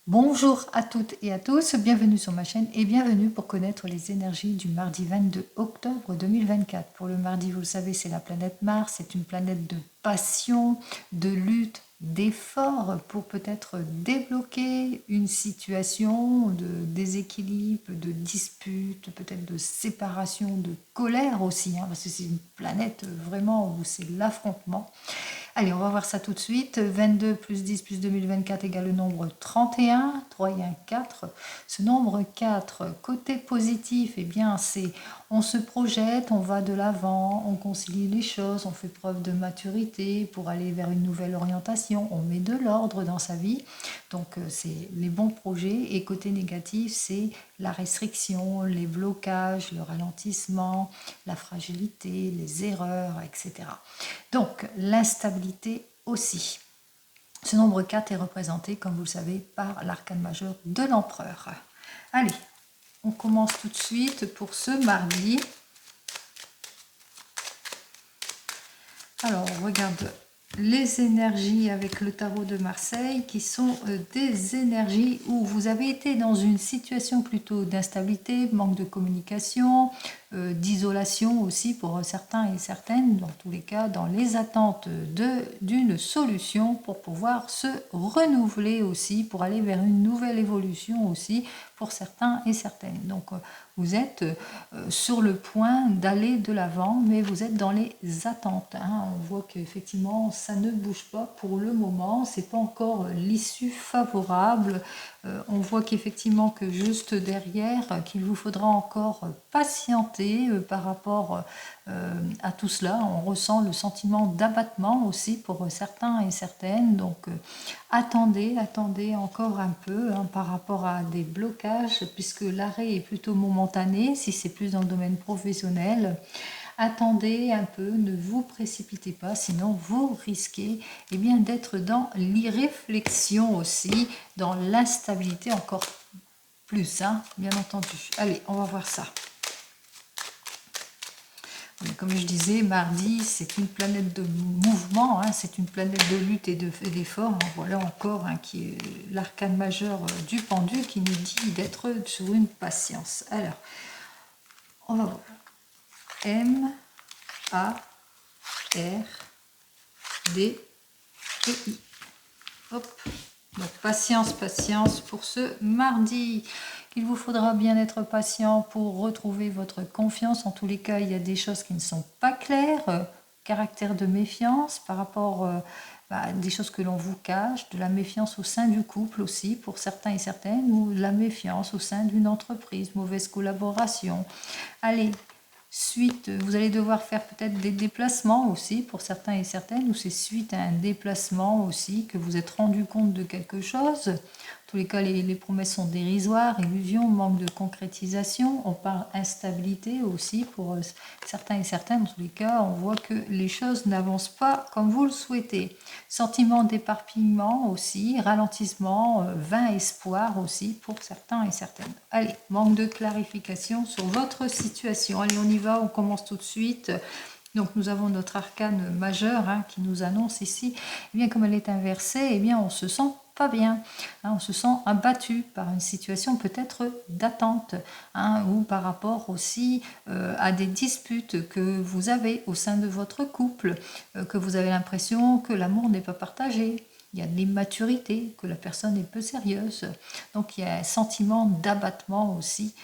Bonjour à toutes et à tous, bienvenue sur ma chaîne et bienvenue pour connaître les énergies du mardi 22 octobre 2024. Pour le mardi, vous le savez, c'est la planète Mars, c'est une planète de passion, de lutte, d'effort pour peut-être débloquer une situation de déséquilibre, de dispute, peut-être de séparation, de colère aussi, parce que c'est une planète vraiment où c'est l'affrontement. Allez, on va voir ça tout de suite. 22 plus 10 plus 2024 égale le nombre 31. 3 et 1, 4. Ce nombre 4, côté positif, eh bien, c'est on se projette, on va de l'avant, on concilie les choses, on fait preuve de maturité pour aller vers une nouvelle orientation, on met de l'ordre dans sa vie. Donc, c'est les bons projets. Et côté négatif, c'est la restriction, les blocages, le ralentissement, la fragilité, les erreurs, etc. Donc, l'instabilité aussi. Ce nombre 4 est représenté, comme vous le savez, par l'arcane majeur de l'empereur. Allez, on commence tout de suite pour ce mardi. Alors, on regarde les énergies avec le tarot de Marseille qui sont des énergies où vous avez été dans une situation plutôt d'instabilité, manque de communication, d'isolation aussi pour certains et certaines, dans tous les cas dans les attentes d'une solution pour pouvoir se renouveler aussi, pour aller vers une nouvelle évolution aussi pour certains et certaines. Donc vous êtes sur le point d'aller de l'avant, mais vous êtes dans les attentes. On voit qu'effectivement, ça ne bouge pas pour le moment. C'est pas encore l'issue favorable. On voit qu'effectivement que juste derrière, qu'il vous faudra encore patienter par rapport à tout cela. On ressent le sentiment d'abattement aussi pour certains et certaines. Donc attendez encore un peu par rapport à des blocages, puisque l'arrêt est plutôt momentané, si c'est plus dans le domaine professionnel. Attendez un peu, ne vous précipitez pas, sinon vous risquez bien, d'être dans l'irréflexion aussi, dans l'instabilité encore plus, bien entendu. Allez, on va voir ça. Comme je disais, mardi, c'est une planète de mouvement, c'est une planète de lutte et d'effort. Voilà encore qui est l'arcane majeur du pendu qui nous dit d'être sur une patience. Alors, on va voir. M, A, R, D et I. Hop. Donc, patience pour ce mardi. Il vous faudra bien être patient pour retrouver votre confiance. En tous les cas, il y a des choses qui ne sont pas claires. Caractère de méfiance par rapport à des choses que l'on vous cache, de la méfiance au sein du couple aussi, pour certains et certaines, ou de la méfiance au sein d'une entreprise, mauvaise collaboration. Allez, suite, vous allez devoir faire peut-être des déplacements aussi pour certains et certaines, ou c'est suite à un déplacement aussi que vous êtes rendu compte de quelque chose. En tous les cas, les promesses sont dérisoires, illusions, manque de concrétisation. On parle instabilité aussi pour certains et certaines. En tous les cas, on voit que les choses n'avancent pas comme vous le souhaitez. Sentiment d'éparpillement aussi, ralentissement, vain espoir aussi pour certains et certaines. Allez, manque de clarification sur votre situation. Allez, on y va, on commence tout de suite. Donc nous avons notre arcane majeur qui nous annonce ici, bien comme elle est inversée, bien on se sent pas bien, on se sent abattu par une situation peut-être d'attente, ou par rapport aussi à des disputes que vous avez au sein de votre couple, que vous avez l'impression que l'amour n'est pas partagé. Il y a de l'immaturité, que la personne est peu sérieuse. Donc il y a un sentiment d'abattement aussi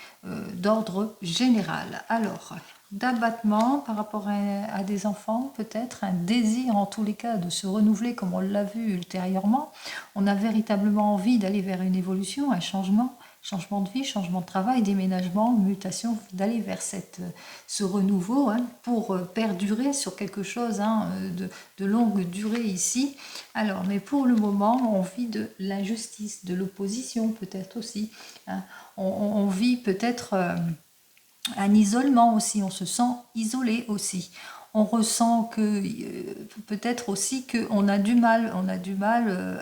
d'ordre général. Alors, d'abattement par rapport à des enfants, peut-être un désir en tous les cas de se renouveler comme on l'a vu ultérieurement. On a véritablement envie d'aller vers une évolution, un changement de vie, changement de travail, déménagement, mutation, d'aller vers ce renouveau pour perdurer sur quelque chose de longue durée ici. Alors, mais pour le moment, on vit de l'injustice, de l'opposition peut-être aussi. On vit peut-être un isolement aussi, on se sent isolé aussi. On ressent que peut-être aussi qu'on a du mal,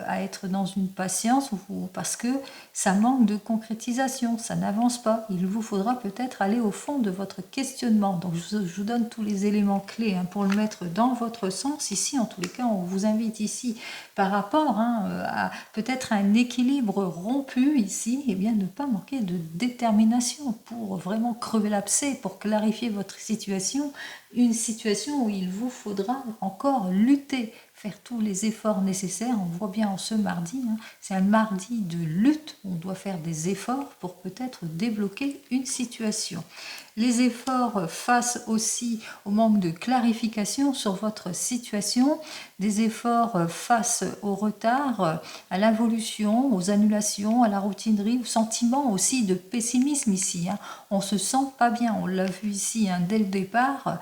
à être dans une patience parce que ça manque de concrétisation, ça n'avance pas. Il vous faudra peut-être aller au fond de votre questionnement. Donc je vous donne tous les éléments clés pour le mettre dans votre sens. Ici, en tous les cas, on vous invite ici par rapport à peut-être un équilibre rompu ici, et bien ne pas manquer de détermination pour vraiment crever l'abcès, pour clarifier votre situation, une situation où il vous faudra encore lutter, faire tous les efforts nécessaires. On voit bien en ce mardi, c'est un mardi de lutte, on doit faire des efforts pour peut-être débloquer une situation. Les efforts face aussi au manque de clarification sur votre situation, des efforts face au retard, à l'involution, aux annulations, à la routinerie, au sentiment aussi de pessimisme ici. On se sent pas bien, on l'a vu ici dès le départ.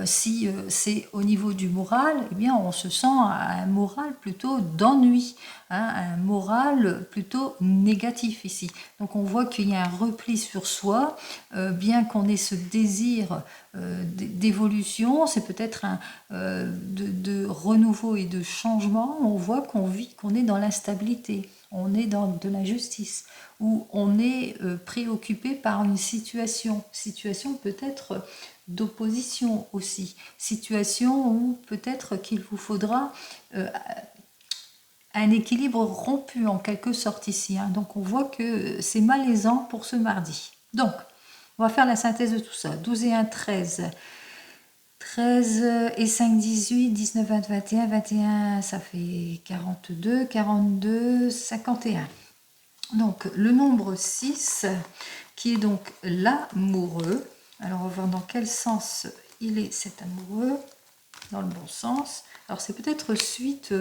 Si c'est au niveau du moral, eh bien on se sent à un moral plutôt d'ennui, un moral plutôt négatif ici. Donc on voit qu'il y a un repli sur soi, bien qu'on ait ce désir d'évolution, c'est peut-être de renouveau et de changement. On voit qu'on est dans l'instabilité, on est dans de l'injustice, ou on est préoccupé par une situation peut-être d'opposition aussi, situation où peut-être qu'il vous faudra un équilibre rompu en quelque sorte ici. Donc on voit que c'est malaisant pour ce mardi. Donc, on va faire la synthèse de tout ça. 12 et 1, 13. 13 et 5, 18, 19, 20, 21, 21, ça fait 42, 42, 51. Donc, le nombre 6, qui est donc l'amoureux. Alors, on va voir dans quel sens il est cet amoureux. Dans le bon sens. Alors, c'est peut-être suite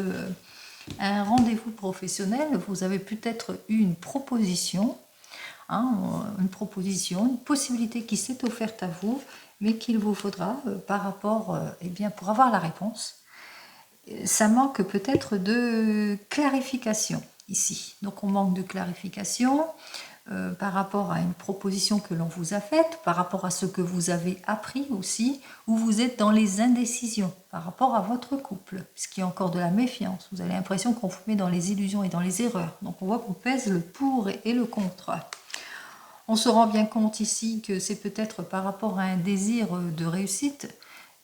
à un rendez-vous professionnel. Vous avez peut-être eu une proposition. Une possibilité qui s'est offerte à vous, mais qu'il vous faudra par rapport, pour avoir la réponse. Ça manque peut-être de clarification ici. Donc on manque de clarification par rapport à une proposition que l'on vous a faite, par rapport à ce que vous avez appris aussi, où vous êtes dans les indécisions par rapport à votre couple, puisqu'il y a encore de la méfiance. Vous avez l'impression qu'on vous met dans les illusions et dans les erreurs. Donc on voit qu'on pèse le pour et le contre. On se rend bien compte ici que c'est peut-être par rapport à un désir de réussite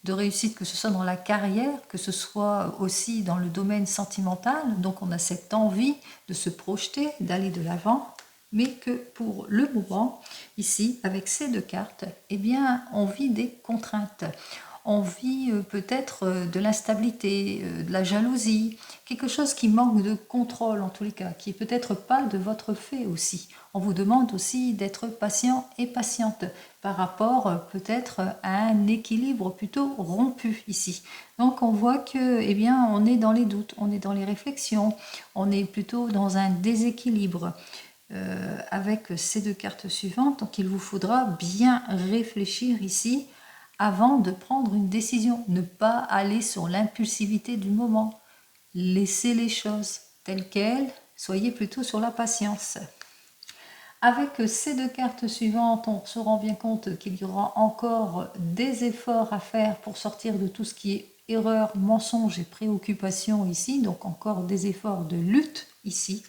que ce soit dans la carrière, que ce soit aussi dans le domaine sentimental. Donc on a cette envie de se projeter, d'aller de l'avant, mais que pour le moment, ici, avec ces deux cartes, on vit des contraintes. On vit peut-être de l'instabilité, de la jalousie, quelque chose qui manque de contrôle en tous les cas, qui est peut-être pas de votre fait aussi. On vous demande aussi d'être patient et patiente par rapport peut-être à un équilibre plutôt rompu ici. Donc on voit que on est dans les doutes, on est dans les réflexions, on est plutôt dans un déséquilibre. Avec ces deux cartes suivantes, donc il vous faudra bien réfléchir ici avant de prendre une décision, ne pas aller sur l'impulsivité du moment, laissez les choses telles quelles, soyez plutôt sur la patience. Avec ces deux cartes suivantes, on se rend bien compte qu'il y aura encore des efforts à faire pour sortir de tout ce qui est erreur, mensonge et préoccupation ici, donc encore des efforts de lutte ici.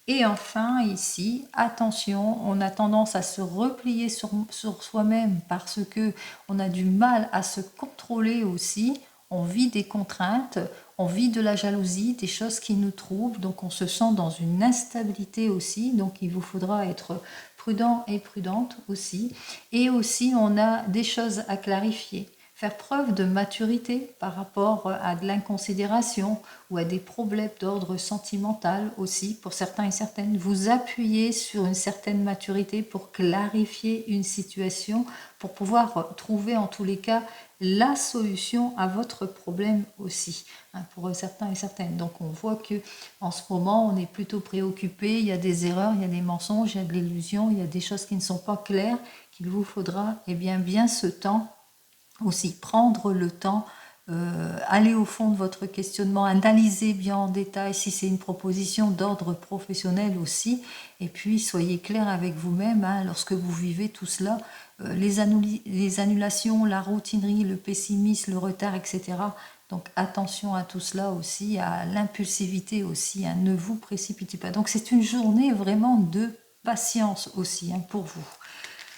Et enfin, ici, attention, on a tendance à se replier sur soi-même parce que on a du mal à se contrôler aussi. On vit des contraintes, on vit de la jalousie, des choses qui nous troublent, donc on se sent dans une instabilité aussi. Donc il vous faudra être prudent et prudente aussi. Et aussi, on a des choses à clarifier. Faire preuve de maturité par rapport à de l'inconsidération ou à des problèmes d'ordre sentimental aussi pour certains et certaines. Vous appuyez sur une certaine maturité pour clarifier une situation, pour pouvoir trouver en tous les cas la solution à votre problème aussi, pour certains et certaines. Donc on voit que en ce moment on est plutôt préoccupé, il y a des erreurs, il y a des mensonges, il y a de l'illusion, il y a des choses qui ne sont pas claires, qu'il vous faudra bien ce temps aussi, prendre le temps allez au fond de votre questionnement, analysez bien en détail si c'est une proposition d'ordre professionnel aussi, et puis soyez clair avec vous-même hein, lorsque vous vivez tout cela, les annulations, la routinerie, le pessimisme, le retard, etc. Donc attention à tout cela aussi, à l'impulsivité aussi, hein, ne vous précipitez pas. Donc c'est une journée vraiment de patience aussi hein, pour vous.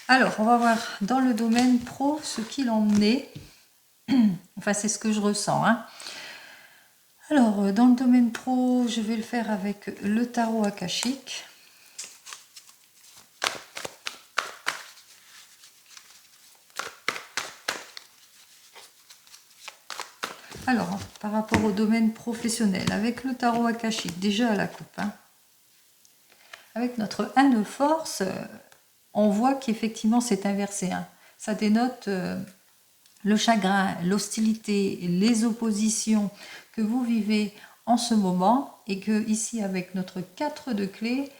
Alors, on va voir dans le domaine pro ce qu'il en est. Enfin, c'est ce que je ressens. Hein. Alors, dans le domaine pro, je vais le faire avec le tarot akashique. Alors, par rapport au domaine professionnel, avec le tarot akashique, déjà à la coupe, hein, avec notre 1 de force, on voit qu'effectivement c'est inversé. Hein. Ça dénote le chagrin, l'hostilité, les oppositions que vous vivez en ce moment et que ici avec notre 4 de clé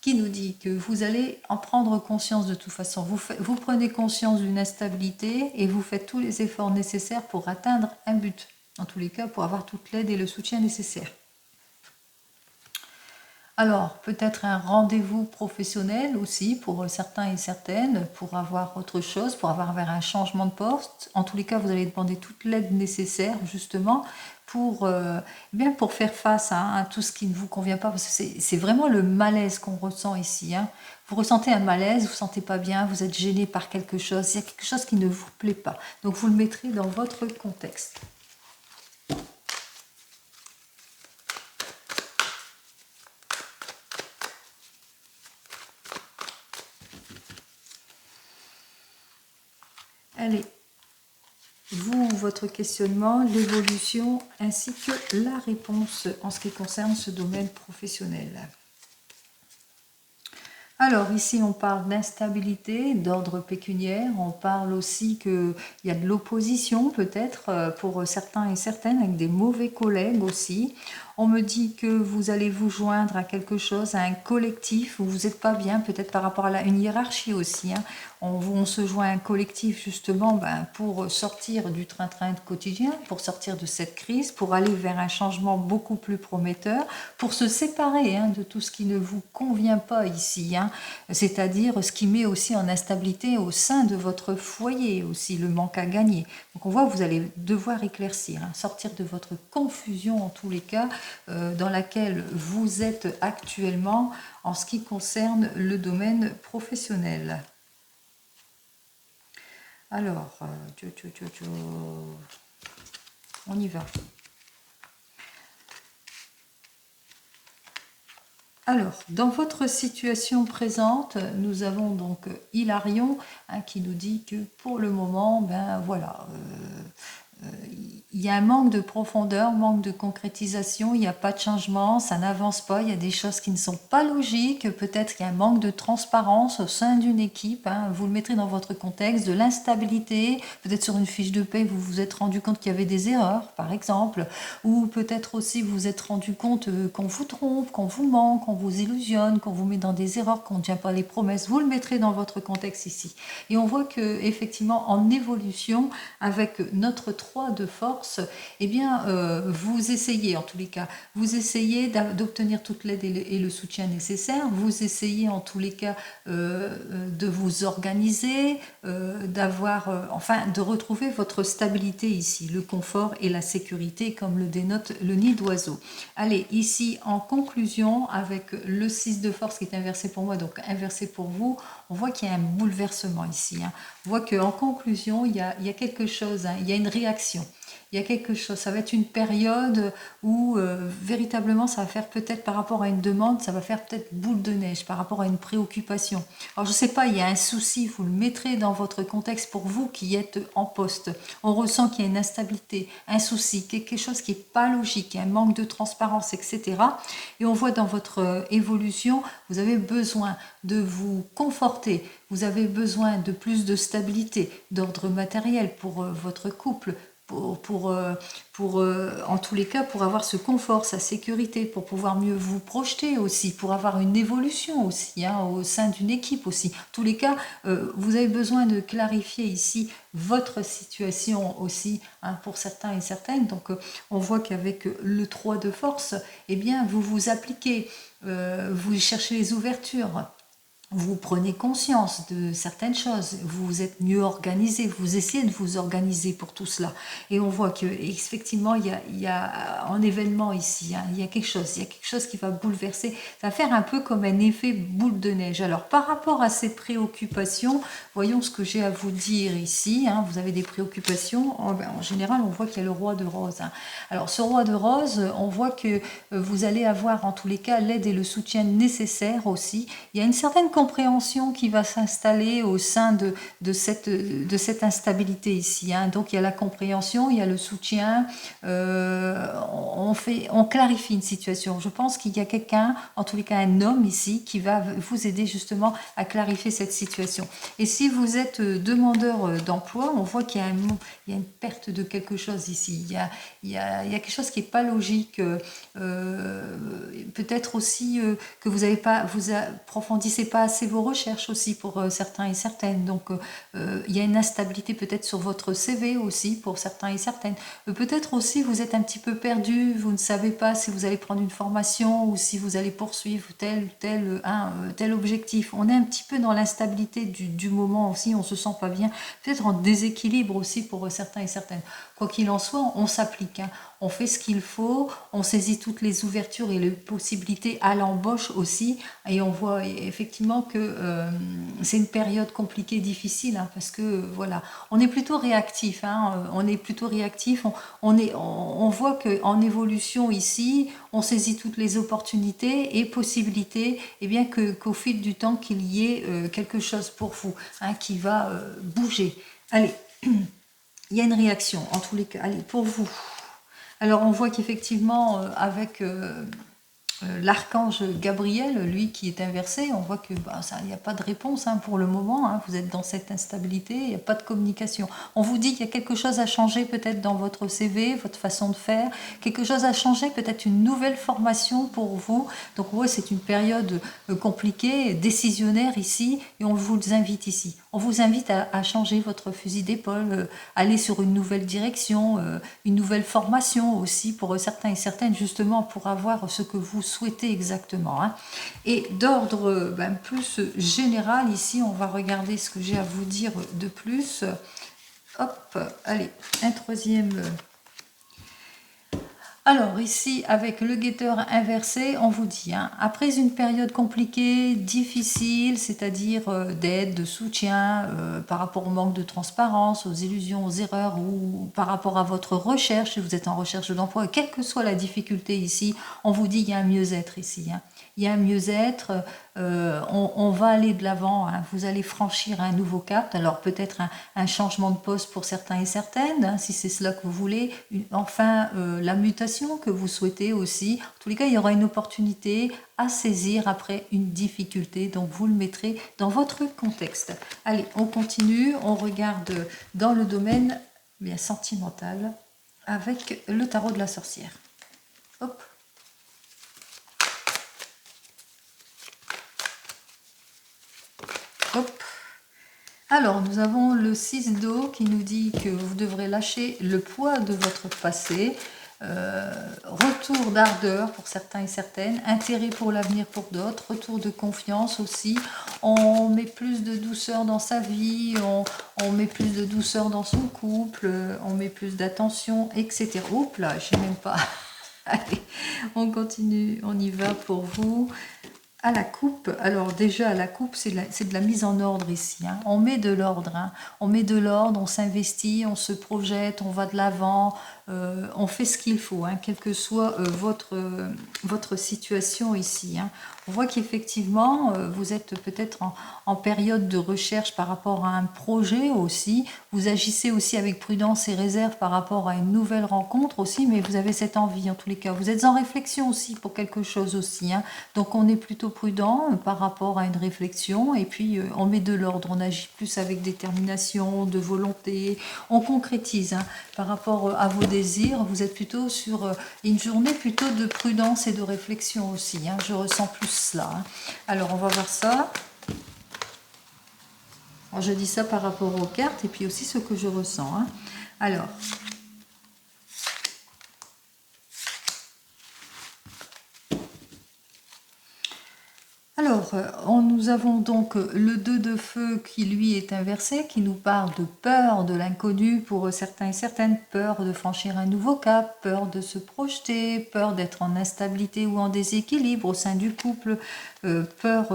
qui nous dit que vous allez en prendre conscience de toute façon. Vous prenez conscience d'une instabilité et vous faites tous les efforts nécessaires pour atteindre un but. En tous les cas, pour avoir toute l'aide et le soutien nécessaires. Alors, peut-être un rendez-vous professionnel aussi pour certains et certaines, pour avoir autre chose, pour avoir vers un changement de poste. En tous les cas, vous allez demander toute l'aide nécessaire, justement, pour, bien pour faire face à tout ce qui ne vous convient pas. Parce que c'est vraiment le malaise qu'on ressent ici. Hein. Vous ressentez un malaise, vous ne vous sentez pas bien, vous êtes gêné par quelque chose, il y a quelque chose qui ne vous plaît pas. Donc, vous le mettrez dans votre contexte. Allez, vous, votre questionnement, l'évolution ainsi que la réponse en ce qui concerne ce domaine professionnel. Alors ici on parle d'instabilité d'ordre pécuniaire, on parle aussi qu'il y a de l'opposition peut-être pour certains et certaines avec des mauvais collègues aussi. On me dit que vous allez vous joindre à quelque chose, à un collectif où vous n'êtes pas bien, peut-être par rapport à une hiérarchie aussi. Hein. On se joint à un collectif justement pour sortir du train-train quotidien, pour sortir de cette crise, pour aller vers un changement beaucoup plus prometteur, pour se séparer hein, de tout ce qui ne vous convient pas ici. Hein. C'est-à-dire ce qui met aussi en instabilité au sein de votre foyer aussi, le manque à gagner. Donc on voit que vous allez devoir éclaircir, hein, sortir de votre confusion en tous les cas, dans laquelle vous êtes actuellement en ce qui concerne le domaine professionnel. Alors, on y va. Alors, dans votre situation présente, nous avons donc Hilarion hein, qui nous dit que pour le moment, ben voilà, il y a un manque de profondeur, manque de concrétisation, il n'y a pas de changement, ça n'avance pas, il y a des choses qui ne sont pas logiques, peut-être qu'il y a un manque de transparence au sein d'une équipe, hein, vous le mettrez dans votre contexte, de l'instabilité, peut-être sur une fiche de paie, vous vous êtes rendu compte qu'il y avait des erreurs, par exemple, ou peut-être aussi vous vous êtes rendu compte qu'on vous trompe, qu'on vous ment, qu'on vous illusionne, qu'on vous met dans des erreurs, qu'on ne tient pas les promesses, vous le mettrez dans votre contexte ici. Et on voit que effectivement en évolution, avec notre 3 de force, eh bien, vous essayez, en tous les cas, vous essayez d'obtenir toute l'aide et le soutien nécessaire, vous essayez, en tous les cas, de vous organiser, enfin, de retrouver votre stabilité ici, le confort et la sécurité, comme le dénote le nid d'oiseau. Allez, ici, en conclusion, avec le 6 de force qui est inversé pour moi, donc inversé pour vous, on voit qu'il y a un bouleversement ici. Hein. On voit qu'en conclusion, il y a quelque chose, hein, il y a une réaction. Il y a quelque chose, ça va être une période où véritablement ça va faire peut-être par rapport à une demande, ça va faire peut-être boule de neige par rapport à une préoccupation. Alors je ne sais pas, il y a un souci, vous le mettrez dans votre contexte pour vous qui êtes en poste. On ressent qu'il y a une instabilité, un souci, quelque chose qui n'est pas logique, un manque de transparence, etc. Et on voit dans votre évolution, vous avez besoin de vous conforter, vous avez besoin de plus de stabilité, d'ordre matériel pour votre couple, en tous les cas, pour avoir ce confort, sa sécurité, pour pouvoir mieux vous projeter aussi, pour avoir une évolution aussi, hein, au sein d'une équipe aussi. En tous les cas, vous avez besoin de clarifier ici votre situation aussi, hein, pour certains et certaines. Donc, on voit qu'avec le 3 de force, eh bien, vous vous appliquez, vous cherchez les ouvertures. Vous prenez conscience de certaines choses, vous êtes mieux organisé, vous essayez de vous organiser pour tout cela. Et on voit qu'effectivement, il y a un événement ici, hein, il y a quelque chose qui va bouleverser, ça va faire un peu comme un effet boule de neige. Alors, par rapport à ces préoccupations, voyons ce que j'ai à vous dire ici. Hein, vous avez des préoccupations, en général, on voit qu'il y a le roi de rose. Hein. Alors, ce roi de rose, on voit que vous allez avoir en tous les cas l'aide et le soutien nécessaires aussi. Il y a une certaine compréhension qui va s'installer au sein de cette instabilité ici. Hein. Donc il y a la compréhension, il y a le soutien, on clarifie une situation. Je pense qu'il y a quelqu'un, en tous les cas un homme ici, qui va vous aider justement à clarifier cette situation. Et si vous êtes demandeur d'emploi, on voit qu'il y a une perte de quelque chose ici. Il y a quelque chose qui n'est pas logique. Peut-être aussi que vous approfondissez pas assez vos recherches aussi pour certains et certaines. Donc il y a une instabilité peut-être sur votre CV aussi pour certains et certaines. Peut-être aussi vous êtes un petit peu perdu, vous ne savez pas si vous allez prendre une formation ou si vous allez poursuivre tel objectif. On est un petit peu dans l'instabilité du moment aussi, on se sent pas bien, peut-être en déséquilibre aussi pour certains et certaines. Quoi qu'il en soit, on s'applique, hein. On fait ce qu'il faut, on saisit toutes les ouvertures et les possibilités à l'embauche aussi, et on voit effectivement que c'est une période compliquée, difficile, hein, parce que voilà, on est plutôt réactif, hein, on voit qu'en évolution ici, on saisit toutes les opportunités et possibilités, et bien qu'au fil du temps qu'il y ait quelque chose pour vous, hein, qui va bouger. Allez, il y a une réaction en tous les cas. Allez, pour vous. Alors on voit qu'effectivement avec l'archange Gabriel, lui qui est inversé, on voit que il n'y a pas de réponse, hein, pour le moment, hein, vous êtes dans cette instabilité, il n'y a pas de communication. On vous dit qu'il y a quelque chose à changer peut-être dans votre CV, votre façon de faire, quelque chose à changer, peut-être une nouvelle formation pour vous. Donc ouais, c'est une période compliquée, décisionnaire ici, et on vous invite ici. On vous invite à changer votre fusil d'épaule, aller sur une nouvelle direction, une nouvelle formation aussi pour certains et certaines, justement pour avoir ce que vous souhaitez exactement. Hein. Et d'ordre plus général, ici, on va regarder ce que j'ai à vous dire de plus. Hop, allez, un troisième... Alors ici, avec le guetteur inversé, on vous dit, hein, après une période compliquée, difficile, c'est-à-dire d'aide, de soutien, par rapport au manque de transparence, aux illusions, aux erreurs, ou par rapport à votre recherche, si vous êtes en recherche d'emploi, quelle que soit la difficulté ici, on vous dit qu'il y a un mieux-être ici. Hein. Il y a un mieux-être, on va aller de l'avant, hein, vous allez franchir un nouveau cap, alors peut-être un changement de poste pour certains et certaines, hein, si c'est cela que vous voulez, la mutation que vous souhaitez aussi. En tous les cas, il y aura une opportunité à saisir après une difficulté, donc vous le mettrez dans votre contexte. Allez, on continue, on regarde dans le domaine bien sentimental avec le tarot de la sorcière. Hop. Hop. Alors, nous avons le 6 d'eau qui nous dit que vous devrez lâcher le poids de votre passé, retour d'ardeur pour certains et certaines, intérêt pour l'avenir pour d'autres, retour de confiance aussi. On met plus de douceur dans sa vie, on met plus de douceur dans son couple, on met plus d'attention, etc. Oups là, je sais même pas. Allez, on continue, on y va pour vous. À la coupe, alors déjà à la coupe, c'est de la mise en ordre ici. Hein. On met de l'ordre, hein. On met de l'ordre, on s'investit, on se projette, on va de l'avant, on fait ce qu'il faut, hein, quelle que soit votre situation ici. Hein. On voit qu'effectivement, vous êtes peut-être en période de recherche par rapport à un projet aussi. Vous agissez aussi avec prudence et réserve par rapport à une nouvelle rencontre aussi, mais vous avez cette envie en tous les cas. Vous êtes en réflexion aussi pour quelque chose aussi. Hein. Donc on est plutôt prudent par rapport à une réflexion, et puis on met de l'ordre, on agit plus avec détermination, de volonté, on concrétise hein, par rapport à vos désirs. Vous êtes plutôt sur une journée plutôt de prudence et de réflexion aussi, hein, je ressens plus cela. Hein. Alors on va voir ça. Alors, je dis ça par rapport aux cartes et puis aussi ce que je ressens. Hein. Alors, nous avons donc le 2 de feu qui lui est inversé, qui nous parle de peur de l'inconnu pour certains et certaines, peur de franchir un nouveau cap, peur de se projeter, peur d'être en instabilité ou en déséquilibre au sein du couple, peur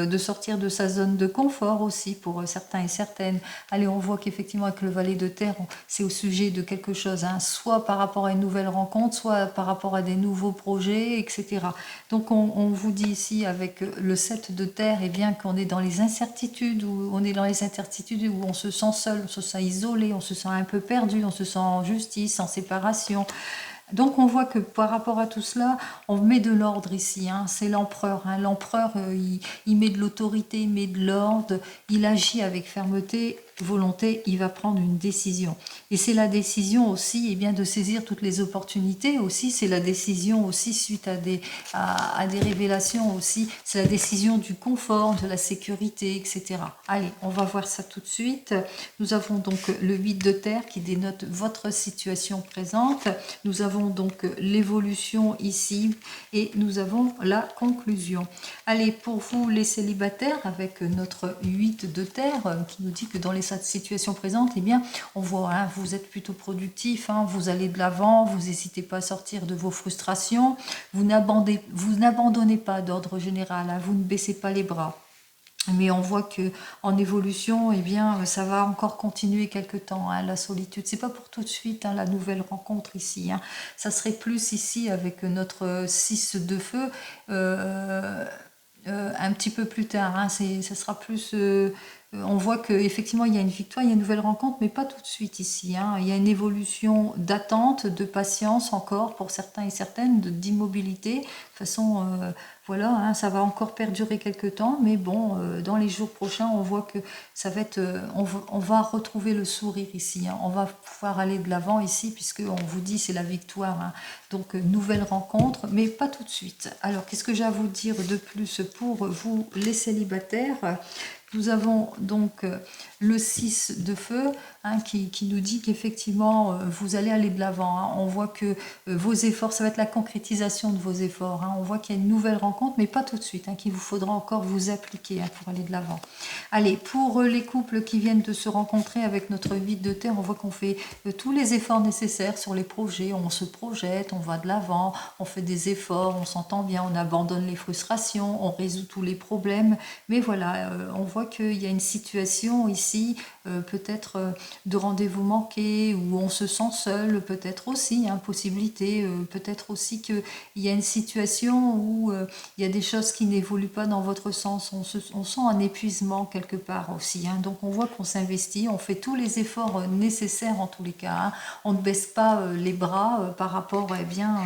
de sortir de sa zone de confort aussi pour certains et certaines. Allez, on voit qu'effectivement avec le valet de terre, c'est au sujet de quelque chose, hein, soit par rapport à une nouvelle rencontre, soit par rapport à des nouveaux projets, etc. Donc on vous dit ici avec le 7 de terre, eh bien qu'on est dans les incertitudes, où on est dans les incertitudes où on se sent seul, on se sent isolé, on se sent un peu perdu, on se sent en justice, en séparation. Donc on voit que par rapport à tout cela, on met de l'ordre ici, hein. C'est l'empereur. Hein. L'empereur, il met de l'autorité, il met de l'ordre, il agit avec fermeté, volonté, il va prendre une décision. Et c'est la décision aussi eh bien, de saisir toutes les opportunités aussi, c'est la décision aussi suite à des révélations aussi, c'est la décision du confort, de la sécurité, etc. Allez, on va voir ça tout de suite. Nous avons donc le 8 de terre qui dénote votre situation présente. Nous avons donc l'évolution ici et nous avons la conclusion. Allez, pour vous les célibataires, avec notre 8 de terre qui nous dit que dans les situations présentes, eh bien, on voit, hein, vous êtes plutôt productif, hein, vous allez de l'avant, vous n'hésitez pas à sortir de vos frustrations, vous n'abandonnez pas d'ordre général, hein, vous ne baissez pas les bras. Mais on voit que en évolution, eh bien, ça va encore continuer quelque temps. Hein, la solitude, c'est pas pour tout de suite. Hein, la nouvelle rencontre ici, hein, ça serait plus ici avec notre 6 de feu. Un petit peu plus tard, hein, ça sera plus. On voit qu'effectivement il y a une victoire, il y a une nouvelle rencontre, mais pas tout de suite ici. Hein. Il y a une évolution d'attente, de patience encore pour certains et certaines, d'immobilité. De toute façon, voilà, hein, ça va encore perdurer quelques temps, mais bon, dans les jours prochains, on voit que ça va être, on va retrouver le sourire ici. Hein. On va pouvoir aller de l'avant ici, puisque on vous dit c'est la victoire. Hein. Donc nouvelle rencontre, mais pas tout de suite. Alors qu'est-ce que j'ai à vous dire de plus pour vous les célibataires? Nous avons donc le 6 de feu hein, qui nous dit qu'effectivement vous allez aller de l'avant. Hein. On voit que vos efforts, ça va être la concrétisation de vos efforts. Hein. On voit qu'il y a une nouvelle rencontre, mais pas tout de suite, hein, qu'il vous faudra encore vous appliquer hein, pour aller de l'avant. Allez, pour les couples qui viennent de se rencontrer avec notre 8 de terre, on voit qu'on fait tous les efforts nécessaires sur les projets. On se projette, on va de l'avant, on fait des efforts, on s'entend bien, on abandonne les frustrations, on résout tous les problèmes. Mais voilà, on voit qu'il y a une situation ici, peut-être de rendez-vous manqué, où on se sent seul, peut-être aussi, hein, possibilité, peut-être aussi qu'il y a une situation où il y a des choses qui n'évoluent pas dans votre sens, on sent un épuisement quelque part aussi. Hein, donc on voit qu'on s'investit, on fait tous les efforts nécessaires en tous les cas. Hein, on ne baisse pas les bras par rapport eh bien,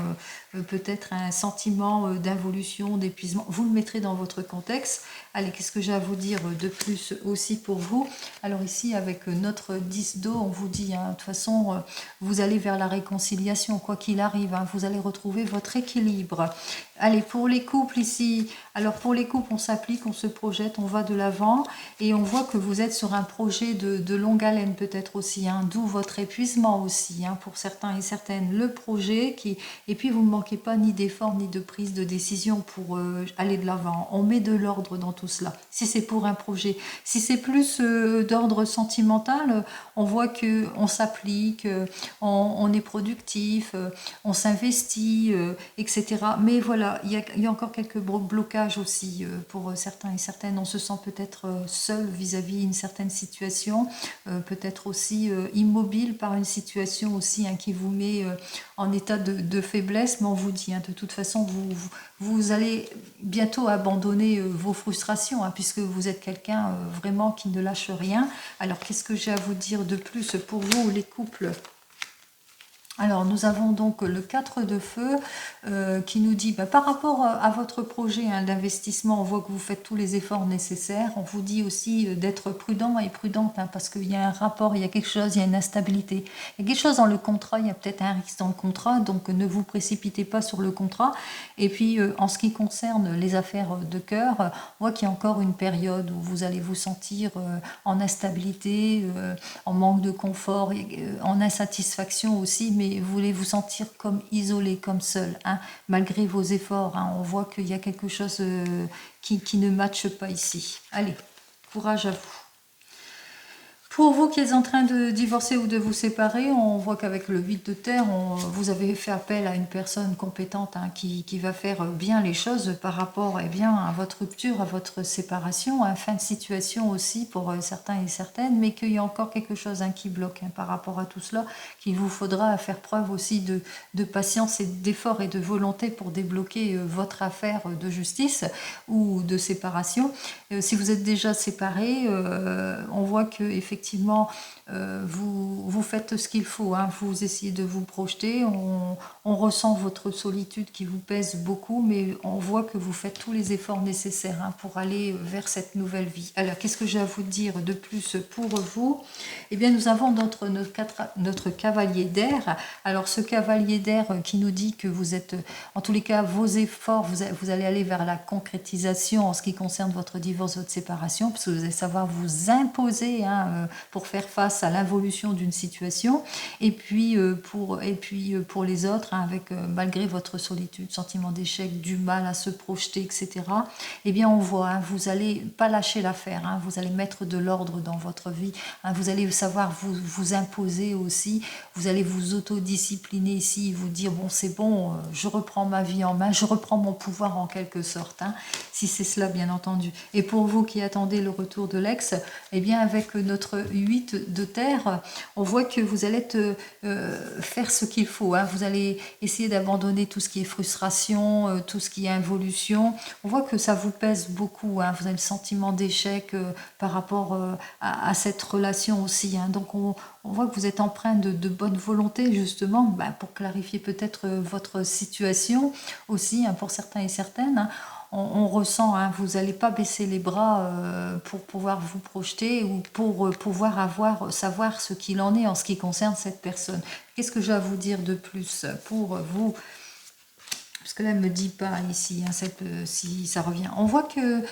peut-être à un sentiment d'involution, d'épuisement. Vous le mettrez dans votre contexte. Allez, qu'est-ce que j'ai à vous dire de plus aussi pour vous? Alors ici, avec notre 10 d'eau, on vous dit, hein, de toute façon, vous allez vers la réconciliation, quoi qu'il arrive, hein, vous allez retrouver votre équilibre. Allez, pour les couples ici, alors pour les couples, on s'applique, on se projette, on va de l'avant, et on voit que vous êtes sur un projet de longue haleine peut-être aussi, hein, d'où votre épuisement aussi, hein, pour certains et certaines, le projet, et puis vous ne manquez pas ni d'effort, ni de prise de décision pour aller de l'avant. On met de l'ordre dans tout cela, si c'est pour un projet. Si c'est plus d'ordre sentimental, on voit qu'on s'applique, on est productif, on s'investit, etc. Mais voilà, il y a encore quelques blocages aussi pour certains et certaines. On se sent peut-être seul vis-à-vis d'une certaine situation, peut-être aussi immobile par une situation aussi hein, qui vous met en état de faiblesse, mais on vous dit, hein, de toute façon, vous allez bientôt abandonner vos frustrations, hein, puisque vous êtes quelqu'un vraiment qui ne lâche rien. Alors, qu'est-ce que j'ai à vous dire de plus pour vous, les couples Alors, nous avons donc le 4 de feu qui nous dit, par rapport à votre projet d'investissement, on voit que vous faites tous les efforts nécessaires. On vous dit aussi d'être prudent et prudente, parce qu'il y a un rapport, il y a quelque chose, il y a une instabilité. Il y a quelque chose dans le contrat, il y a peut-être un risque dans le contrat, donc ne vous précipitez pas sur le contrat. Et puis, en ce qui concerne les affaires de cœur, on voit qu'il y a encore une période où vous allez vous sentir en instabilité, en manque de confort, en insatisfaction aussi, mais vous voulez vous sentir comme isolé, comme seul, malgré vos efforts. On voit qu'il y a quelque chose qui ne matche pas ici. Allez, courage à vous. Pour vous qui êtes en train de divorcer ou de vous séparer, on voit qu'avec le 8 de terre, vous avez fait appel à une personne compétente qui va faire bien les choses par rapport à votre rupture, à votre séparation, fin de situation aussi pour certains et certaines, mais qu'il y a encore quelque chose qui bloque par rapport à tout cela, qu'il vous faudra faire preuve aussi de patience et d'effort et de volonté pour débloquer votre affaire de justice ou de séparation. Si vous êtes déjà séparés, on voit que effectivement vous faites ce qu'il faut, vous essayez de vous projeter, on ressent votre solitude qui vous pèse beaucoup, mais on voit que vous faites tous les efforts nécessaires pour aller vers cette nouvelle vie. Alors, qu'est-ce que j'ai à vous dire de plus pour vous? Eh bien, nous avons notre cavalier d'air. Alors, ce cavalier d'air qui nous dit que vous êtes, en tous les cas, vos efforts, vous allez aller vers la concrétisation en ce qui concerne votre divorce, votre séparation, parce que vous allez savoir vous imposer pour faire face à l'involution d'une situation, et puis pour les autres, malgré votre solitude, sentiment d'échec, du mal à se projeter, etc. Eh bien, on voit, vous allez pas lâcher l'affaire, vous allez mettre de l'ordre dans votre vie, vous allez savoir vous imposer aussi, vous allez vous autodiscipliner ici, vous dire bon, c'est bon, je reprends ma vie en main, je reprends mon pouvoir en quelque sorte, si c'est cela, bien entendu. Et pour vous qui attendez le retour de l'ex, eh bien, avec notre 8 de terre, on voit que vous allez faire ce qu'il faut. Vous allez essayer d'abandonner tout ce qui est frustration, tout ce qui est involution. On voit que ça vous pèse beaucoup. Vous avez le sentiment d'échec par rapport à cette relation aussi. Donc, on voit que vous êtes empreint de bonne volonté, justement, pour clarifier peut-être votre situation aussi, pour certains et certaines. On ressent, vous n'allez pas baisser les bras pour pouvoir vous projeter ou pour pouvoir savoir ce qu'il en est en ce qui concerne cette personne. Qu'est-ce que j'ai à vous dire de plus pour vous? Parce que là, elle ne me dit pas ici si ça revient. On voit que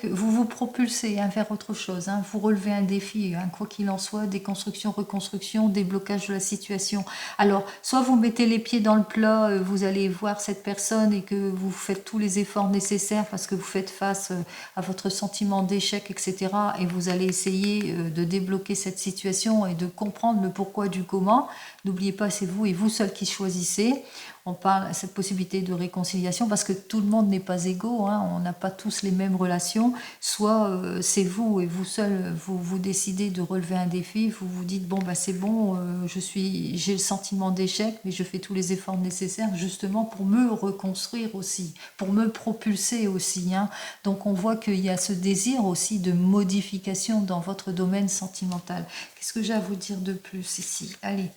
vous vous propulsez vers autre chose. Vous relevez un défi, quoi qu'il en soit, déconstruction, reconstruction, déblocage de la situation. Alors, soit vous mettez les pieds dans le plat, vous allez voir cette personne et que vous faites tous les efforts nécessaires parce que vous faites face à votre sentiment d'échec, etc. Et vous allez essayer de débloquer cette situation et de comprendre le pourquoi du comment. N'oubliez pas, c'est vous et vous seul qui choisissez. On parle de cette possibilité de réconciliation parce que tout le monde n'est pas égaux, on n'a pas tous les mêmes relations. Soit c'est vous et vous seul, vous décidez de relever un défi, vous vous dites bon c'est bon, j'ai le sentiment d'échec, mais je fais tous les efforts nécessaires justement pour me reconstruire aussi, pour me propulser aussi. Donc on voit qu'il y a ce désir aussi de modification dans votre domaine sentimental. Qu'est-ce que j'ai à vous dire de plus ici? Allez.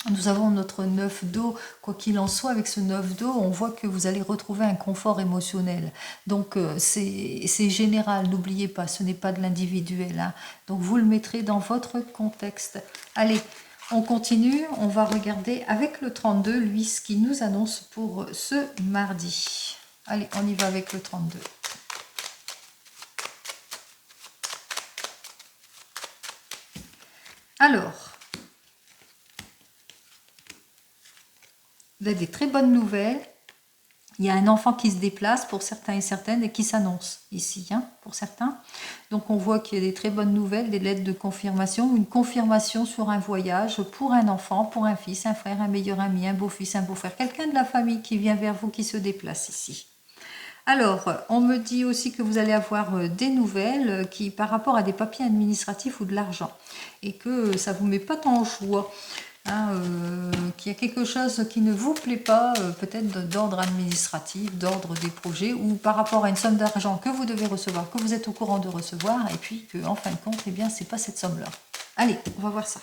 Nous avons notre 9 d'eau, quoi qu'il en soit, avec ce 9 d'eau, on voit que vous allez retrouver un confort émotionnel. Donc c'est général, n'oubliez pas, ce n'est pas de l'individuel. Donc vous le mettrez dans votre contexte. Allez, on continue, on va regarder avec le 32, lui, ce qu'il nous annonce pour ce mardi. Allez, on y va avec le 32. Alors, vous avez des très bonnes nouvelles. Il y a un enfant qui se déplace pour certains et certaines et qui s'annonce ici, pour certains. Donc on voit qu'il y a des très bonnes nouvelles, des lettres de confirmation, une confirmation sur un voyage pour un enfant, pour un fils, un frère, un meilleur ami, un beau-fils, un beau-frère, quelqu'un de la famille qui vient vers vous, qui se déplace ici. Alors, on me dit aussi que vous allez avoir des nouvelles qui, par rapport à des papiers administratifs ou de l'argent, et que ça ne vous met pas en joie. Qu'il y a quelque chose qui ne vous plaît pas, peut-être d'ordre administratif, d'ordre des projets, ou par rapport à une somme d'argent que vous devez recevoir, que vous êtes au courant de recevoir, et puis qu'en fin de compte, eh bien, c'est pas cette somme-là. Allez, on va voir ça.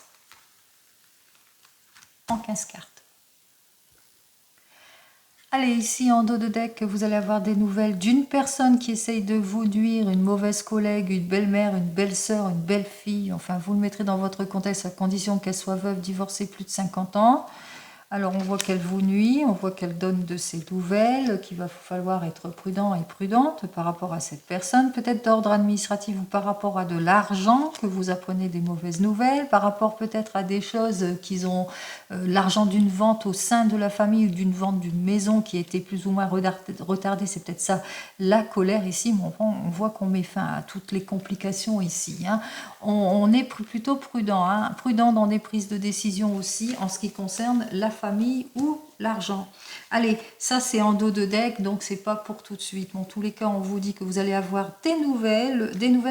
en 15 cartes. Allez, ici en dos de deck, vous allez avoir des nouvelles d'une personne qui essaye de vous nuire, une mauvaise collègue, une belle-mère, une belle-sœur, une belle-fille. Enfin, vous le mettrez dans votre contexte à condition qu'elle soit veuve, divorcée, plus de 50 ans. Alors, on voit qu'elle vous nuit, on voit qu'elle donne de ses nouvelles, qu'il va falloir être prudent et prudente par rapport à cette personne, peut-être d'ordre administratif ou par rapport à de l'argent, que vous apprenez des mauvaises nouvelles, par rapport peut-être à des choses qu'ils ont, l'argent d'une vente au sein de la famille ou d'une vente d'une maison qui a été plus ou moins retardée, c'est peut-être ça, la colère ici, mais on voit qu'on met fin à toutes les complications ici. Hein. On est plutôt prudent, hein, prudent dans des prises de décision aussi en ce qui concerne la famille ou l'argent. Allez, ça c'est en dos de deck, donc c'est pas pour tout de suite. En tous les cas, on vous dit que vous allez avoir des nouvelles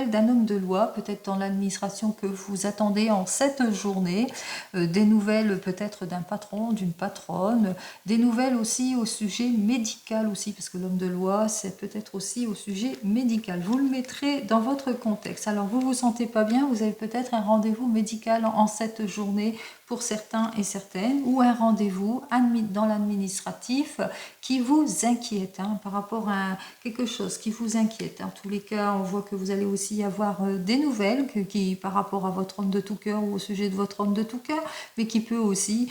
d'un homme de loi, peut-être dans l'administration que vous attendez en cette journée, des nouvelles peut-être d'un patron, d'une patronne, des nouvelles aussi au sujet médical aussi, parce que l'homme de loi, c'est peut-être aussi au sujet médical. Vous le mettrez dans votre contexte. Alors, vous vous sentez pas bien, vous avez peut-être un rendez-vous médical en cette journée pour certains et certaines, ou un rendez-vous dans l'administratif qui vous inquiète, hein, par rapport à quelque chose qui vous inquiète. En tous les cas, on voit que vous allez aussi avoir des nouvelles qui, par rapport à votre homme de tout cœur ou au sujet de votre homme de tout cœur, mais qui peut aussi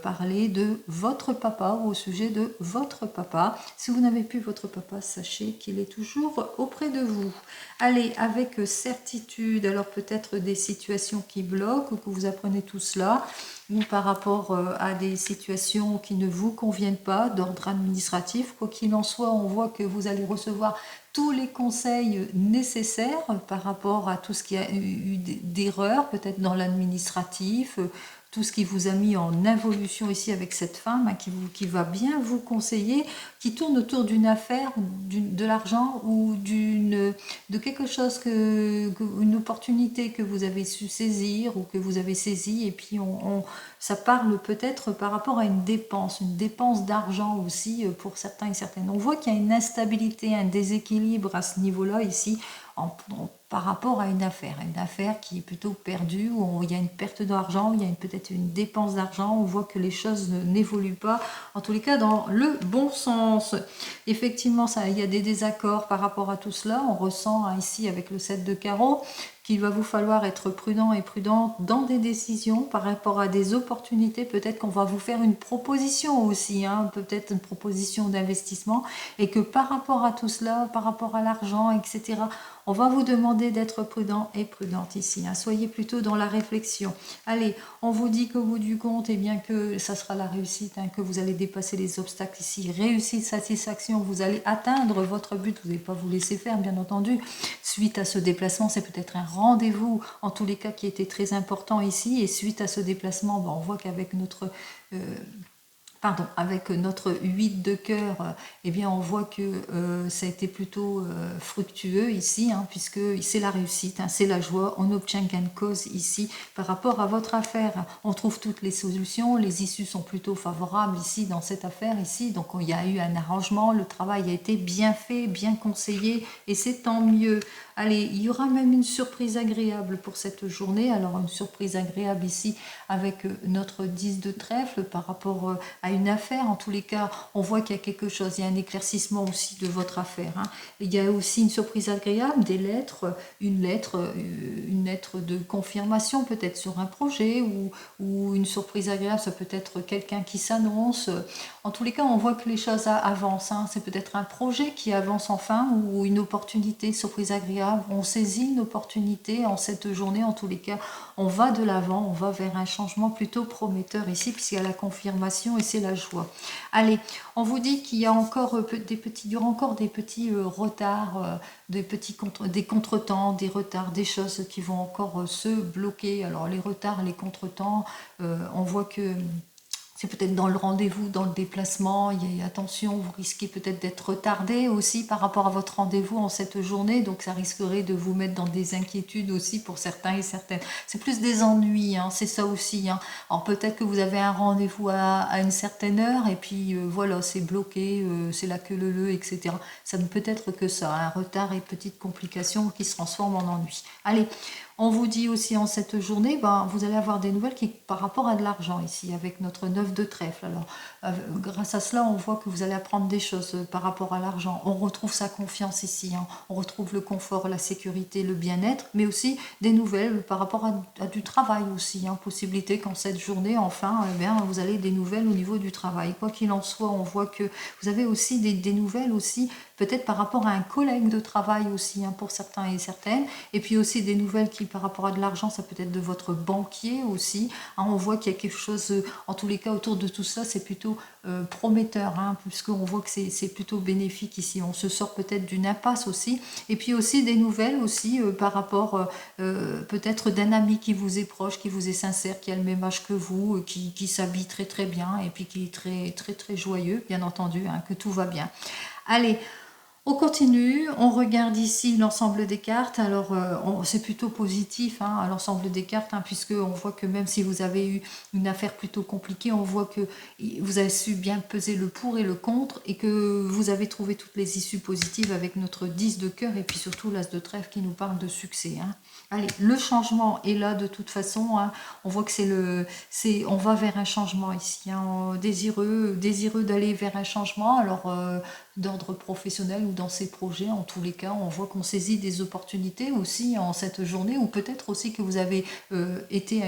parler de votre papa ou au sujet de votre papa. Si vous n'avez plus votre papa, sachez qu'il est toujours auprès de vous. Allez, avec certitude, alors peut-être des situations qui bloquent ou que vous apprenez tout cela, ou par rapport à des situations qui ne vous conviennent pas d'ordre administratif. Quoi qu'il en soit, on voit que vous allez recevoir tous les conseils nécessaires par rapport à tout ce qui a eu d'erreurs, peut-être dans l'administratif, tout ce qui vous a mis en involution ici avec cette femme, hein, qui va bien vous conseiller, qui tourne autour d'une affaire, de l'argent ou de quelque chose, une opportunité que vous avez su saisir ou que vous avez saisi, et puis ça parle peut-être par rapport à une dépense d'argent aussi pour certains et certaines. On voit qu'il y a une instabilité, un déséquilibre à ce niveau-là ici, par rapport à une affaire qui est plutôt perdue, où il y a une perte d'argent, il y a peut-être une dépense d'argent, on voit que les choses n'évoluent pas, en tous les cas dans le bon sens. Effectivement, il y a des désaccords par rapport à tout cela, on ressent ici avec le 7 de carreau, qu'il va vous falloir être prudent et prudente dans des décisions par rapport à des opportunités. Peut-être qu'on va vous faire une proposition aussi, hein, peut-être une proposition d'investissement, et que par rapport à tout cela, par rapport à l'argent, etc., on va vous demander d'être prudent et prudente ici. Hein. Soyez plutôt dans la réflexion. Allez, on vous dit qu'au bout du compte, eh bien que ça sera la réussite, hein, que vous allez dépasser les obstacles ici. Réussite, satisfaction, vous allez atteindre votre but. Vous n'allez pas vous laisser faire, bien entendu. Suite à ce déplacement, c'est peut-être un rendez-vous, en tous les cas, qui était très important ici. Et suite à ce déplacement, on voit qu'avec notre... avec notre 8 de cœur, eh bien on voit que ça a été plutôt fructueux ici, hein, puisque c'est la réussite, hein, c'est la joie, on obtient gain de cause ici par rapport à votre affaire. On trouve toutes les solutions, les issues sont plutôt favorables ici dans cette affaire ici, donc il y a eu un arrangement, le travail a été bien fait, bien conseillé, et c'est tant mieux. Allez, il y aura même une surprise agréable pour cette journée. Alors une surprise agréable ici avec notre 10 de trèfle par rapport à une affaire. En tous les cas, on voit qu'il y a quelque chose, il y a un éclaircissement aussi de votre affaire. Hein. Il y a aussi une surprise agréable, des lettres, une lettre de confirmation peut-être sur un projet, ou une surprise agréable, ça peut être quelqu'un qui s'annonce. En tous les cas, on voit que les choses avancent. Hein. C'est peut-être un projet qui avance enfin, ou une opportunité, surprise agréable. On saisit une opportunité en cette journée. En tous les cas, on va de l'avant, on va vers un changement plutôt prometteur ici, puisqu'il y a la confirmation et c'est la joie. Allez, on vous dit qu'il y a encore il y aura encore des petits retards, des contretemps, des retards, des choses qui vont encore se bloquer. Alors les retards, les contretemps, on voit que c'est peut-être dans le rendez-vous, dans le déplacement, attention, vous risquez peut-être d'être retardé aussi par rapport à votre rendez-vous en cette journée, donc ça risquerait de vous mettre dans des inquiétudes aussi pour certains et certaines. C'est plus des ennuis, hein, c'est ça aussi. Hein. Alors peut-être que vous avez un rendez-vous à une certaine heure et puis voilà, c'est bloqué, c'est la queue leu, etc. Ça ne peut être que ça, un retard et petite complication qui se transforment en ennui. Allez, On vous dit aussi en cette journée, ben, vous allez avoir des nouvelles qui, par rapport à de l'argent ici, avec notre 9 de trèfle. Alors, grâce à cela, on voit que vous allez apprendre des choses par rapport à l'argent. On retrouve sa confiance ici, hein. On retrouve le confort, la sécurité, le bien-être, mais aussi des nouvelles par rapport à du travail aussi. Hein. Possibilité qu'en cette journée, enfin, eh bien, vous avez des nouvelles au niveau du travail. Quoi qu'il en soit, on voit que vous avez aussi des nouvelles aussi, peut-être par rapport à un collègue de travail aussi, hein, pour certains et certaines, et puis aussi des nouvelles qui, par rapport à de l'argent, ça peut être de votre banquier aussi, hein, on voit qu'il y a quelque chose, en tous les cas, autour de tout ça, c'est plutôt prometteur, hein, puisqu'on voit que c'est plutôt bénéfique ici, on se sort peut-être d'une impasse aussi, et puis aussi des nouvelles aussi, par rapport peut-être d'un ami qui vous est proche, qui vous est sincère, qui a le même âge que vous, qui s'habille très très bien, et puis qui est très très très joyeux, bien entendu, hein, que tout va bien. Allez, on continue, on regarde ici l'ensemble des cartes. Alors, c'est plutôt positif, hein, à l'ensemble des cartes, hein, puisque on voit que même si vous avez eu une affaire plutôt compliquée, on voit que vous avez su bien peser le pour et le contre, et que vous avez trouvé toutes les issues positives avec notre 10 de cœur, et puis surtout l'as de trèfle qui nous parle de succès. Hein. Allez, le changement est là de toute façon. Hein. On voit que on va vers un changement ici, hein, désireux d'aller vers un changement. Alors, d'ordre professionnel ou dans ses projets, en tous les cas, on voit qu'on saisit des opportunités aussi en cette journée, ou peut-être aussi que vous avez été à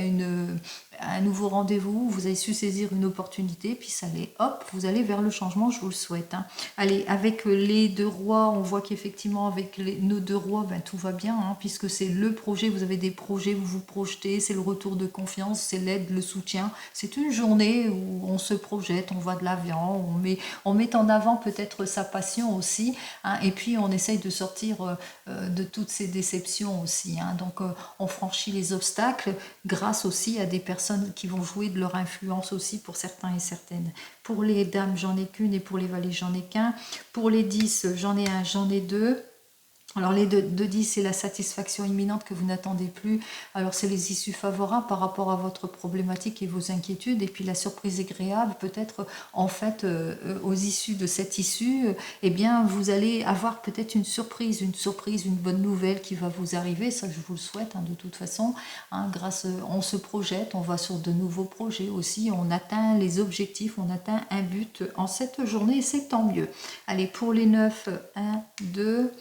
un nouveau rendez-vous, vous avez su saisir une opportunité, puis ça allait, hop, vous allez vers le changement, je vous le souhaite. Hein. Allez, avec les 2 rois, on voit qu'effectivement, avec nos 2 rois, ben, tout va bien, hein, puisque c'est le projet, vous avez des projets, vous vous projetez, c'est le retour de confiance, c'est l'aide, le soutien. C'est une journée où on se projette, on va de l'avant, on met en avant peut-être sa passion aussi, hein, et puis on essaye de sortir de toutes ces déceptions aussi. Hein. Donc, on franchit les obstacles grâce aussi à des personnes qui vont jouer de leur influence aussi pour certains et certaines. Pour les dames, j'en ai qu'une, et pour les valets, j'en ai qu'un. Pour les 10, j'en ai un, j'en ai deux. Alors les 2-10, c'est la satisfaction imminente que vous n'attendez plus. Alors c'est les issues favorables par rapport à votre problématique et vos inquiétudes. Et puis la surprise agréable, peut-être en fait aux issues de cette issue, eh bien vous allez avoir peut-être une surprise, une bonne nouvelle qui va vous arriver. Ça je vous le souhaite, hein, de toute façon. Hein, on se projette, on va sur de nouveaux projets aussi. On atteint les objectifs, on atteint un but en cette journée, et c'est tant mieux. Allez, pour les 9, 1, 2...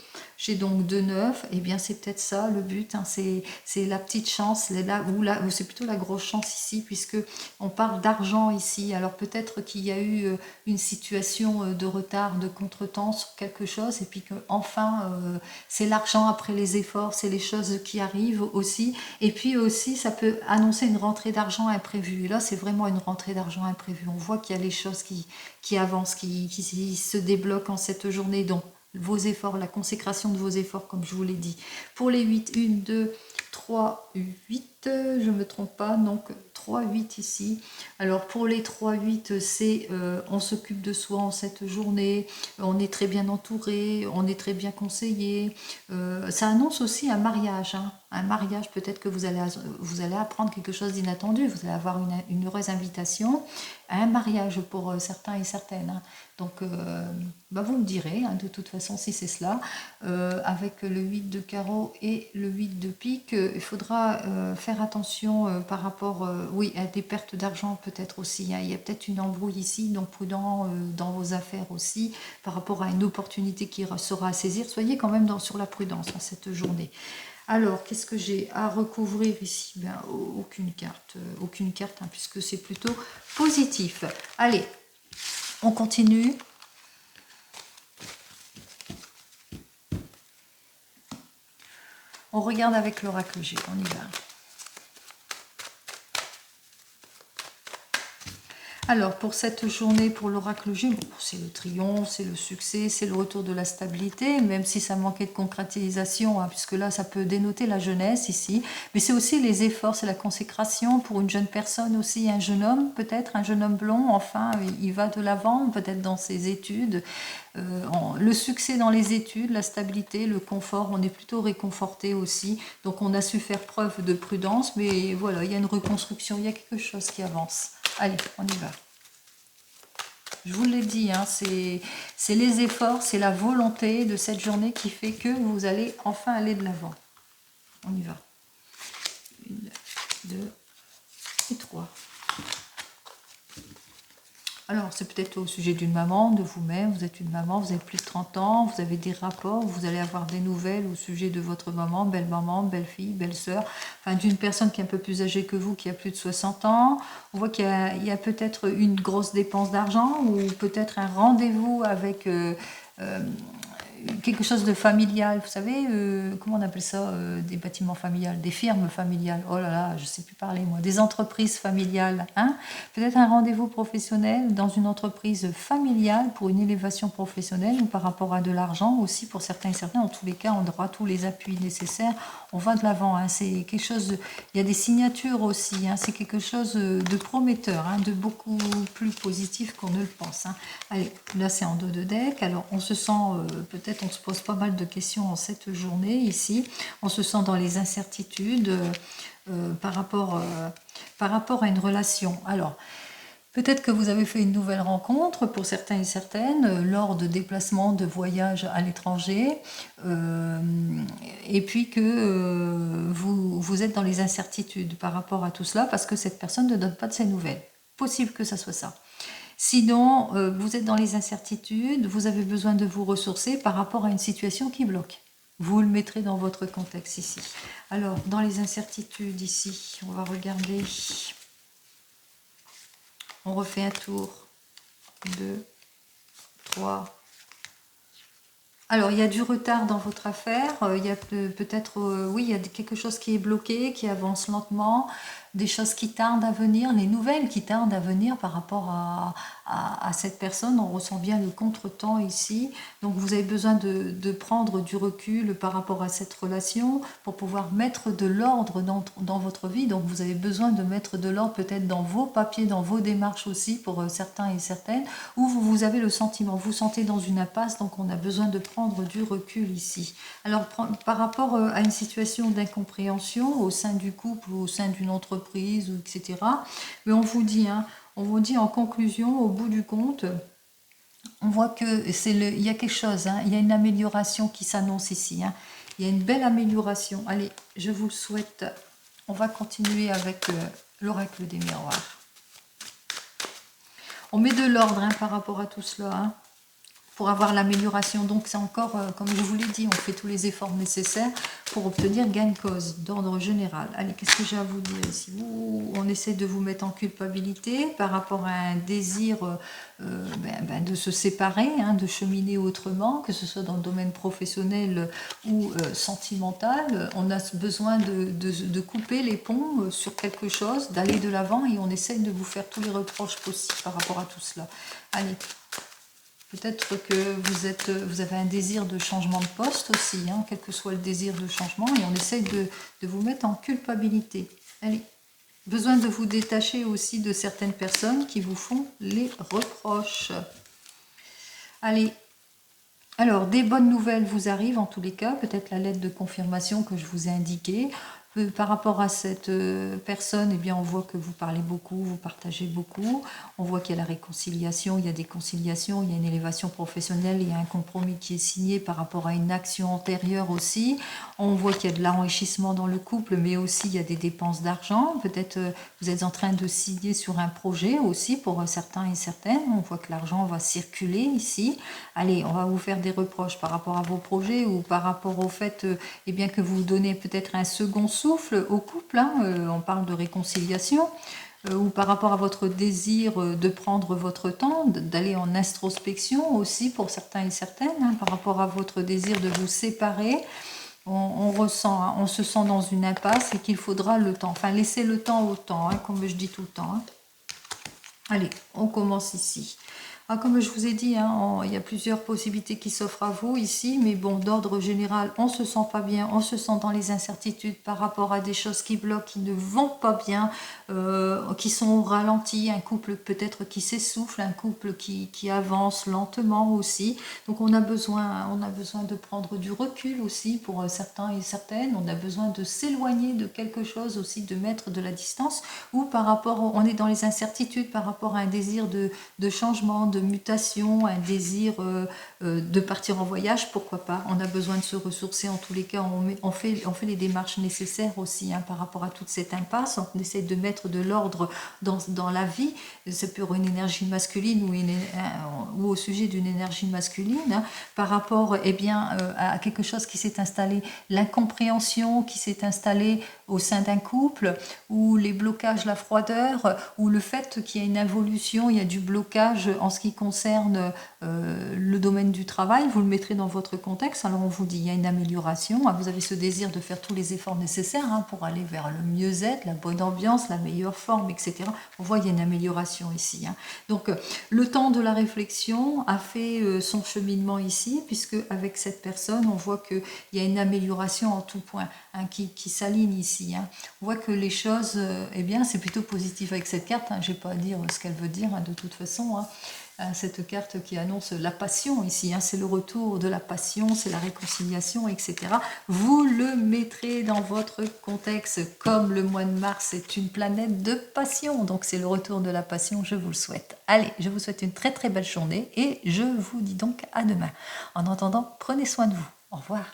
J'ai donc 2 9, et bien c'est peut-être ça le but, hein, c'est la petite chance, ou c'est plutôt la grosse chance ici, puisque on parle d'argent ici. Alors peut-être qu'il y a eu une situation de retard, de contretemps sur quelque chose, et puis que enfin c'est l'argent après les efforts, c'est les choses qui arrivent aussi, et puis aussi ça peut annoncer une rentrée d'argent imprévue. Et là c'est vraiment une rentrée d'argent imprévue. On voit qu'il y a les choses qui avancent, qui se débloquent en cette journée. Donc vos efforts, la consécration de vos efforts, comme je vous l'ai dit. Pour les 8, 1, 2, 3, 8, je ne me trompe pas, donc 3, 8 ici. Alors pour les 3, 8, c'est on s'occupe de soi en cette journée, on est très bien entouré, on est très bien conseillé. Ça annonce aussi un mariage, hein. Un mariage, peut-être que vous allez apprendre quelque chose d'inattendu, vous allez avoir une heureuse invitation à un mariage pour certains et certaines. Hein. Donc, bah vous me direz, hein, de toute façon, si c'est cela. Avec le 8 de carreau et le 8 de pique, il faudra faire attention par rapport, oui, à des pertes d'argent peut-être aussi. Hein. Il y a peut-être une embrouille ici, donc prudent dans vos affaires aussi, par rapport à une opportunité qui sera à saisir. Soyez quand même sur la prudence en cette journée. Alors, qu'est-ce que j'ai à recouvrir ici? Ben, aucune carte, hein, puisque c'est plutôt positif. Allez, on continue. On regarde avec l'oracle G, on y va. Alors, pour cette journée, pour l'oracle G, bon, c'est le triomphe, c'est le succès, c'est le retour de la stabilité, même si ça manquait de concrétisation, hein, puisque là, ça peut dénoter la jeunesse ici. Mais c'est aussi les efforts, c'est la consécration pour une jeune personne aussi, un jeune homme peut-être, un jeune homme blond, enfin, il va de l'avant, peut-être dans ses études. Le succès dans les études, la stabilité, le confort, on est plutôt réconforté aussi. Donc, on a su faire preuve de prudence, mais voilà, il y a une reconstruction, il y a quelque chose qui avance. Allez, on y va. Je vous l'ai dit, hein, c'est les efforts, c'est la volonté de cette journée qui fait que vous allez enfin aller de l'avant. On y va. 2 et 3. Alors, c'est peut-être au sujet d'une maman, de vous-même. Vous êtes une maman, vous avez plus de 30 ans, vous avez des rapports, vous allez avoir des nouvelles au sujet de votre maman, belle-fille, belle-sœur, enfin d'une personne qui est un peu plus âgée que vous, qui a plus de 60 ans. On voit qu'il y a peut-être une grosse dépense d'argent ou peut-être un rendez-vous avec quelque chose de familial, vous savez, comment on appelle ça, des bâtiments familiales, des firmes familiales, oh là là, je ne sais plus parler moi, des entreprises familiales, hein, peut-être un rendez-vous professionnel dans une entreprise familiale pour une élévation professionnelle ou par rapport à de l'argent aussi pour certains et certains, en tous les cas, on aura tous les appuis nécessaires, on va de l'avant, hein, c'est quelque chose, il y a des signatures aussi, hein, c'est quelque chose de prometteur, hein, de beaucoup plus positif qu'on ne le pense, hein. Allez, là c'est en dos de deck, alors on se sent peut-être on se pose pas mal de questions en cette journée ici. On se sent dans les incertitudes par rapport à une relation. Alors, peut-être que vous avez fait une nouvelle rencontre pour certains et certaines lors de déplacements, de voyages à l'étranger, et puis que vous êtes dans les incertitudes par rapport à tout cela parce que cette personne ne donne pas de ses nouvelles. Possible que ça soit ça. Sinon, vous êtes dans les incertitudes, vous avez besoin de vous ressourcer par rapport à une situation qui bloque. Vous le mettrez dans votre contexte ici. Alors, dans les incertitudes ici, on va regarder. On refait un tour. 2, 3. Alors, il y a du retard dans votre affaire. Il y a peut-être, oui, il y a quelque chose qui est bloqué, qui avance lentement. Des choses qui tardent à venir, les nouvelles qui tardent à venir par rapport à cette personne. On ressent bien le contretemps ici. Donc vous avez besoin de prendre du recul par rapport à cette relation pour pouvoir mettre de l'ordre dans votre vie. Donc vous avez besoin de mettre de l'ordre peut-être dans vos papiers, dans vos démarches aussi pour certains et certaines. Ou vous avez le sentiment, vous sentez dans une impasse, donc on a besoin de prendre du recul ici. Alors par rapport à une situation d'incompréhension au sein du couple ou au sein d'une entreprise, ou etc. Mais on vous dit en conclusion, au bout du compte, on voit que il y a quelque chose, hein, il y a une amélioration qui s'annonce ici. Hein. Il y a une belle amélioration. Allez, je vous le souhaite. On va continuer avec l'oracle des miroirs. On met de l'ordre hein, par rapport à tout cela. Hein, pour avoir l'amélioration. Donc c'est encore, comme je vous l'ai dit, on fait tous les efforts nécessaires pour obtenir gain de cause d'ordre général. Allez, qu'est-ce que j'ai à vous dire ici? On essaie de vous mettre en culpabilité par rapport à un désir de se séparer, hein, de cheminer autrement, que ce soit dans le domaine professionnel ou sentimental. On a besoin de couper les ponts sur quelque chose, d'aller de l'avant et on essaie de vous faire tous les reproches possibles par rapport à tout cela. Allez. Peut-être que vous avez un désir de changement de poste aussi, hein, quel que soit le désir de changement, et on essaye de vous mettre en culpabilité. Allez, besoin de vous détacher aussi de certaines personnes qui vous font les reproches. Allez, alors des bonnes nouvelles vous arrivent en tous les cas, peut-être la lettre de confirmation que je vous ai indiquée. Par rapport à cette personne, eh bien, on voit que vous parlez beaucoup, vous partagez beaucoup. On voit qu'il y a la réconciliation, il y a des conciliations, il y a une élévation professionnelle, il y a un compromis qui est signé par rapport à une action antérieure aussi. On voit qu'il y a de l'enrichissement dans le couple, mais aussi il y a des dépenses d'argent. Peut-être vous êtes en train de signer sur un projet aussi pour certains et certaines. On voit que l'argent va circuler ici. Allez, on va vous faire des reproches par rapport à vos projets ou par rapport au fait eh bien, que vous donnez peut-être un second souffle au couple, hein, on parle de réconciliation, ou par rapport à votre désir de prendre votre temps, d'aller en introspection aussi pour certains et certaines, hein, par rapport à votre désir de vous séparer, on ressent, hein, on se sent dans une impasse et qu'il faudra le temps, enfin laisser le temps au temps, hein, comme je dis tout le temps. Hein. Allez, on commence ici. Ah, comme je vous ai dit, hein, il y a plusieurs possibilités qui s'offrent à vous ici, mais bon, d'ordre général, on se sent pas bien, on se sent dans les incertitudes par rapport à des choses qui bloquent, qui ne vont pas bien, qui sont au ralenti, un couple peut-être qui s'essouffle, un couple qui avance lentement aussi. Donc on a besoin de prendre du recul aussi pour certains et certaines, on a besoin de s'éloigner de quelque chose aussi, de mettre de la distance, ou par rapport, on est dans les incertitudes par rapport à un désir de changement, de mutation, un désir de partir en voyage, pourquoi pas. On a besoin de se ressourcer en tous les cas, on fait les démarches nécessaires aussi hein, par rapport à toute cette impasse. On essaie de mettre de l'ordre dans la vie, c'est pour une énergie masculine ou au sujet d'une énergie masculine, hein, par rapport eh bien, à quelque chose qui s'est installé, l'incompréhension qui s'est installée au sein d'un couple, ou les blocages, la froideur, ou le fait qu'il y a une évolution, il y a du blocage en ce qui concerne le domaine du travail, vous le mettrez dans votre contexte, alors on vous dit il y a une amélioration, vous avez ce désir de faire tous les efforts nécessaires hein, pour aller vers le mieux-être, la bonne ambiance, la meilleure forme, etc. On voit qu'il y a une amélioration ici. Hein. Donc le temps de la réflexion a fait son cheminement ici, puisque avec cette personne, on voit qu'il y a une amélioration en tout point hein, qui s'aligne ici. Hein. On voit que les choses, eh bien, c'est plutôt positif avec cette carte. Hein. Je n'ai pas à dire ce qu'elle veut dire hein, de toute façon. Hein. Cette carte qui annonce la passion ici, hein, c'est le retour de la passion, c'est la réconciliation, etc. Vous le mettrez dans votre contexte, comme le mois de mars est une planète de passion, donc c'est le retour de la passion, je vous le souhaite. Allez, je vous souhaite une très très belle journée et je vous dis donc à demain. En attendant, prenez soin de vous. Au revoir.